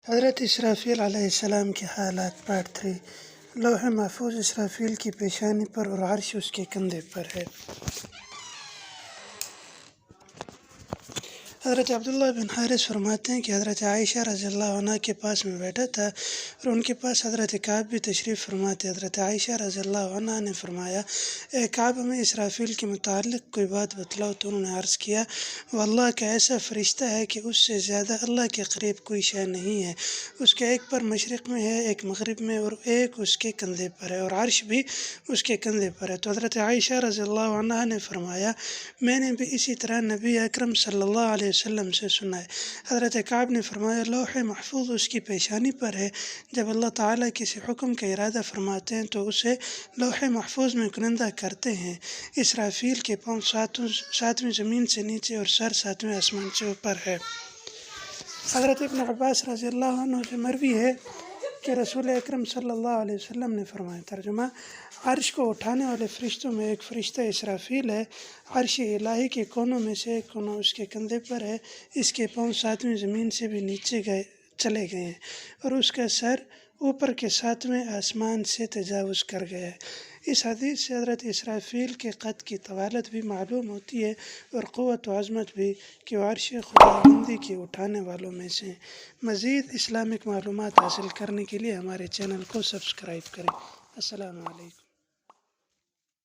حضرت اسرافیل علیہ السلام کے حالات پارٹ 3۔ لوح محفوظ اسرافیل کی پیشانی پر اور عرش اس کے کندھے پر ہے۔ حضرت عبداللہ بن حارث فرماتے ہیں کہ حضرت عائشہ رضی اللہ عنہ کے پاس میں بیٹھا تھا اور ان کے پاس حضرت کعب بھی تشریف فرما تھے۔ حضرت عائشہ رضی اللہ عنہ نے فرمایا، اے کعب، ہمیں اسرافیل کے متعلق کوئی بات بتلاؤ۔ تو انہوں نے عرض کیا، وہ اللہ کا ایسا فرشتہ ہے کہ اس سے زیادہ اللہ کے قریب کوئی شے نہیں ہے۔ اس کے ایک پر مشرق میں ہے، ایک مغرب میں، اور ایک اس کے کندھے پر ہے، اور عرش بھی اس کے کندھے پر ہے۔ تو حضرت عائشہ رضی اللہ عنہ نے فرمایا، میں نے بھی اسی طرح نبی اکرم صلی اللہ علیہ وسلم سے سنا ہے۔ حضرت کعب نے فرمایا، لوح محفوظ اس کی پیشانی پر ہے۔ جب اللہ تعالیٰ کسی حکم کا ارادہ فرماتے ہیں تو اسے لوح محفوظ میں کنندہ کرتے ہیں۔ اسرافیل کے پاؤں ساتویں زمین سے نیچے اور سر ساتویں آسمان سے اوپر ہے۔ حضرت ابن عباس رضی اللہ عنہ سے مروی ہے کہ رسول اکرم صلی اللہ علیہ وسلم نے فرمایا، ترجمہ، عرش کو اٹھانے والے فرشتوں میں ایک فرشتہ اسرافیل ہے۔ عرش الہی کے کونوں میں سے ایک کونا اس کے کندھے پر ہے۔ اس کے پاؤں ساتویں زمین سے بھی نیچے چلے گئے ہیں اور اس کا سر اوپر کے ساتویں آسمان سے تجاوز کر گیا ہے۔ اس حدیث سے حضرت اسرافیل کے قد کی طوالت بھی معلوم ہوتی ہے اور قوت و عظمت بھی، کہ وہ عرش خداوندی کے اٹھانے والوں میں سے ہیں۔ مزید اسلامک معلومات حاصل کرنے کے لیے ہمارے چینل کو سبسکرائب کریں۔ السلام علیکم۔